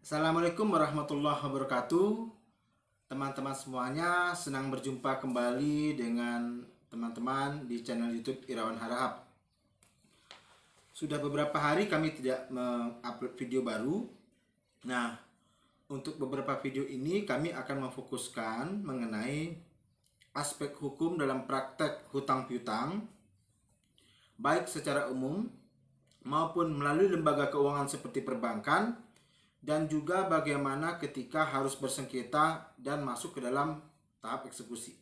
Assalamualaikum warahmatullahi wabarakatuh. Teman-teman semuanya, senang berjumpa kembali dengan teman-teman di channel YouTube Irawan Harahap. Sudah beberapa hari kami tidak mengupload video baru. Nah, untuk beberapa video ini kami akan memfokuskan mengenai aspek hukum dalam praktek hutang piutang, baik secara umum maupun melalui lembaga keuangan seperti perbankan, dan juga bagaimana ketika harus bersengketa dan masuk ke dalam tahap eksekusi.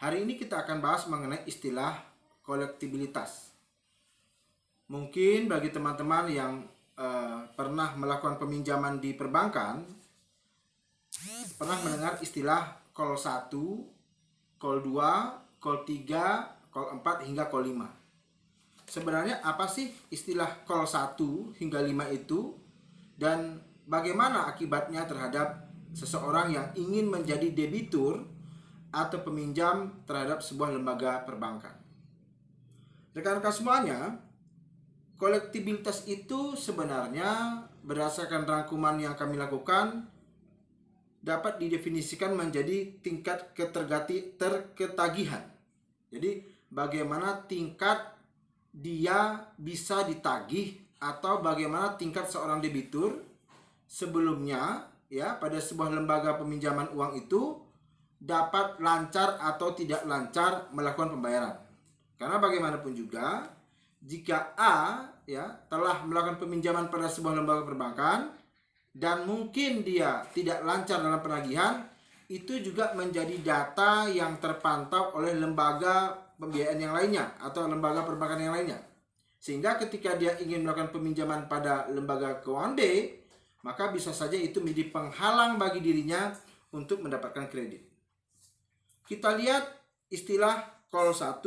Hari ini kita akan bahas mengenai istilah kolektibilitas. Mungkin bagi teman-teman yang pernah melakukan peminjaman di perbankan, pernah mendengar istilah call 1, call 2, call 3, call 4 hingga call 5. Sebenarnya apa sih istilah call 1 hingga 5 itu, dan bagaimana akibatnya terhadap seseorang yang ingin menjadi debitur atau peminjam terhadap sebuah lembaga perbankan? Rekan-rekan semuanya, kolektibilitas itu sebenarnya berdasarkan rangkuman yang kami lakukan dapat didefinisikan menjadi tingkat terketagihan. Jadi bagaimana tingkat dia bisa ditagih atau bagaimana tingkat seorang debitur sebelumnya pada sebuah lembaga peminjaman uang itu dapat lancar atau tidak lancar melakukan pembayaran. Karena bagaimanapun juga jika A telah melakukan peminjaman pada sebuah lembaga perbankan dan mungkin dia tidak lancar dalam penagihan, itu juga menjadi data yang terpantau oleh lembaga pembiayaan yang lainnya atau lembaga perbankan yang lainnya. Sehingga ketika dia ingin melakukan peminjaman pada lembaga keuangan B, maka bisa saja itu menjadi penghalang bagi dirinya untuk mendapatkan kredit. Kita lihat istilah call 1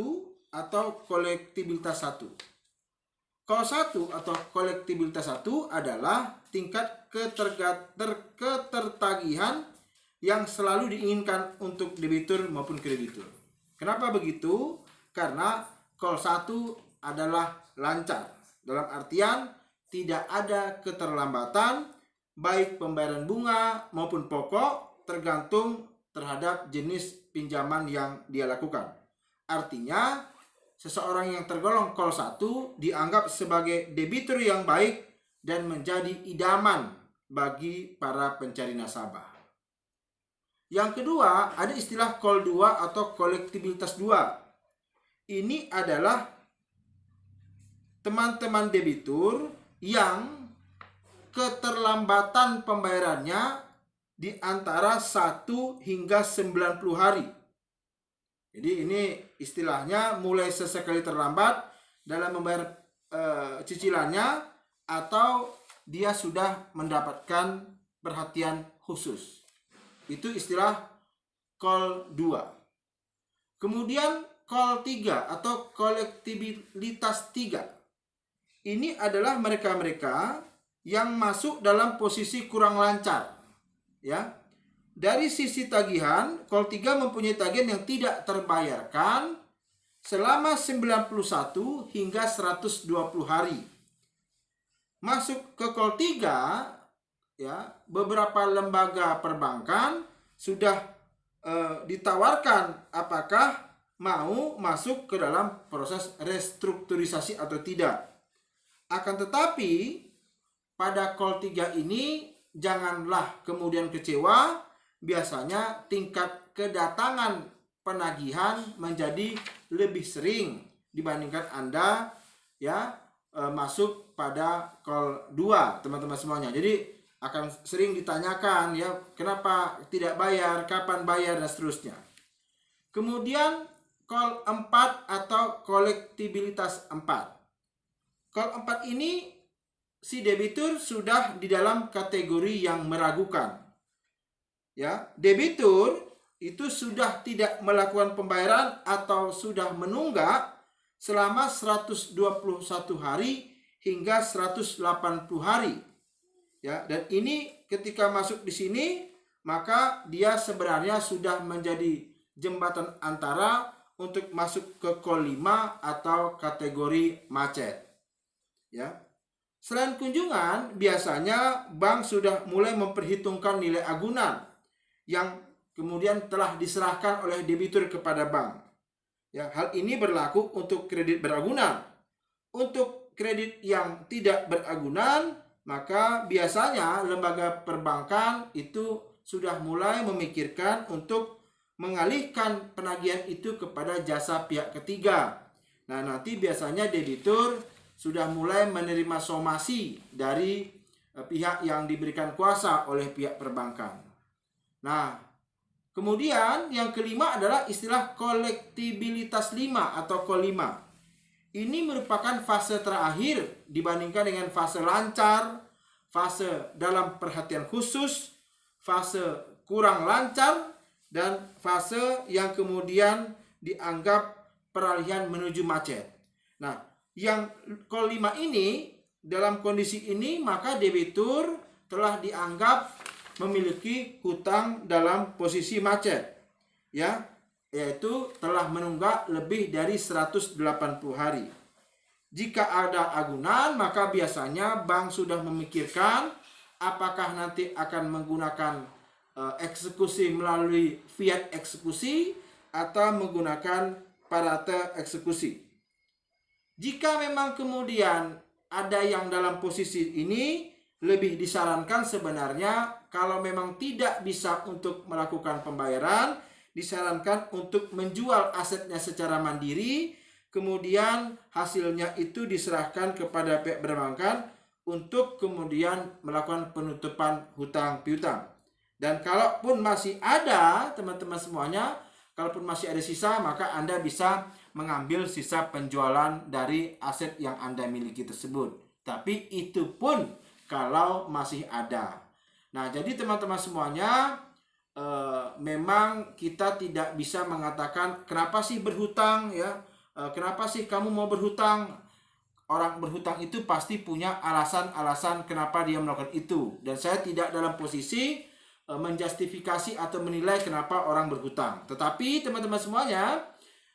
atau kolektibilitas 1. Call 1 atau kolektibilitas 1 adalah tingkat ketertagihan yang selalu diinginkan untuk debitur maupun kreditur. Kenapa begitu? Karena call 1 adalah lancar. Dalam artian tidak ada keterlambatan baik pembayaran bunga maupun pokok tergantung terhadap jenis pinjaman yang dia lakukan. Artinya seseorang yang tergolong call 1 dianggap sebagai debitur yang baik dan menjadi idaman bagi para pencari nasabah. Yang kedua, ada istilah call 2 atau kolektibilitas 2. Ini adalah teman-teman debitur yang keterlambatan pembayarannya di antara 1 hingga 90 hari. Jadi ini istilahnya mulai sesekali terlambat dalam membayar cicilannya atau dia sudah mendapatkan perhatian khusus. Itu istilah call 2. Kemudian call 3 atau kolektibilitas 3. Ini adalah mereka-mereka yang masuk dalam posisi kurang lancar. Dari sisi tagihan, call 3 mempunyai tagihan yang tidak terbayarkan selama 91 hingga 120 hari. Masuk ke call 3, beberapa lembaga perbankan sudah ditawarkan apakah mau masuk ke dalam proses restrukturisasi atau tidak. Akan tetapi pada call 3 ini janganlah kemudian kecewa. Biasanya tingkat kedatangan penagihan menjadi lebih sering dibandingkan Anda masuk pada call 2, teman-teman semuanya. Jadi akan sering ditanyakan kenapa tidak bayar, kapan bayar, dan seterusnya. Kemudian call 4 atau kolektibilitas 4. Call 4 ini si debitur sudah di dalam kategori yang meragukan. Debitur itu sudah tidak melakukan pembayaran atau sudah menunggak selama 121 hari hingga 180 hari. Dan ini ketika masuk di sini, maka dia sebenarnya sudah menjadi jembatan antara untuk masuk ke call 5 atau kategori macet. Selain kunjungan, biasanya bank sudah mulai memperhitungkan nilai agunan yang kemudian telah diserahkan oleh debitur kepada bank. Ya, hal ini berlaku untuk kredit beragunan. Untuk kredit yang tidak beragunan, maka biasanya lembaga perbankan itu sudah mulai memikirkan untuk mengalihkan penagihan itu kepada jasa pihak ketiga. Nah, nanti biasanya debitur sudah mulai menerima somasi dari pihak yang diberikan kuasa oleh pihak perbankan. Nah, kemudian yang kelima adalah istilah kolektibilitas 5 atau KOL 5. Ini merupakan fase terakhir dibandingkan dengan fase lancar, fase dalam perhatian khusus, fase kurang lancar, dan fase yang kemudian dianggap peralihan menuju macet. Nah, yang KOL 5 ini, dalam kondisi ini maka debitur telah dianggap memiliki hutang dalam posisi macet, ya, yaitu telah menunggak lebih dari 180 hari. Jika ada agunan, maka biasanya bank sudah memikirkan apakah nanti akan menggunakan eksekusi melalui fiat eksekusi atau menggunakan parate eksekusi. Jika memang kemudian ada yang dalam posisi ini, lebih disarankan sebenarnya kalau memang tidak bisa untuk melakukan pembayaran, disarankan untuk menjual asetnya secara mandiri, kemudian hasilnya itu diserahkan kepada pihak perbankan untuk kemudian melakukan penutupan hutang piutang. Dan kalaupun masih ada, teman-teman semuanya, kalaupun masih ada sisa, maka Anda bisa mengambil sisa penjualan dari aset yang Anda miliki tersebut. Tapi itu pun kalau masih ada. Nah, jadi teman-teman semuanya, memang kita tidak bisa mengatakan kenapa sih berhutang, ya, kenapa sih kamu mau berhutang. Orang berhutang itu pasti punya alasan-alasan kenapa dia melakukan itu. Dan saya tidak dalam posisi menjustifikasi atau menilai kenapa orang berhutang. Tetapi teman-teman semuanya,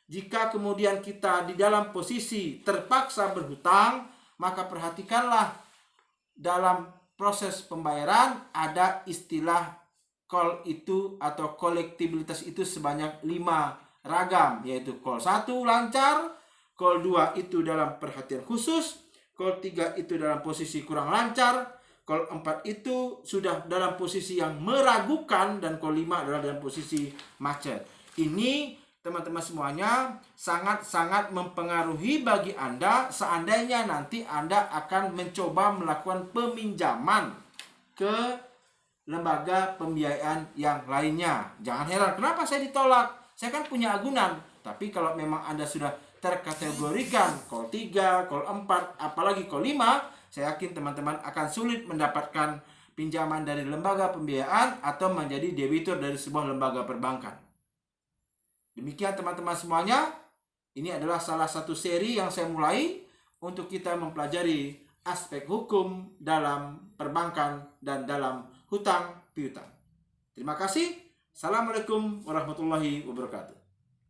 jika kemudian kita di dalam posisi terpaksa berhutang, maka perhatikanlah dalam proses pembayaran ada istilah KOL itu atau kolektibilitas itu sebanyak 5 ragam, yaitu KOL 1 lancar, KOL 2 itu dalam perhatian khusus, KOL 3 itu dalam posisi kurang lancar, KOL 4 itu sudah dalam posisi yang meragukan, dan KOL 5 adalah dalam posisi macet. Ini teman-teman semuanya sangat-sangat mempengaruhi bagi Anda seandainya nanti Anda akan mencoba melakukan peminjaman ke lembaga pembiayaan yang lainnya. Jangan heran, kenapa saya ditolak? Saya kan punya agunan. Tapi kalau memang Anda sudah terkategorikan KOL 3, KOL 4, apalagi KOL 5, saya yakin teman-teman akan sulit mendapatkan pinjaman dari lembaga pembiayaan atau menjadi debitur dari sebuah lembaga perbankan. Demikian teman-teman semuanya, ini adalah salah satu seri yang saya mulai untuk kita mempelajari aspek hukum dalam perbankan dan dalam hutang piutang. Terima kasih. Assalamualaikum warahmatullahi wabarakatuh.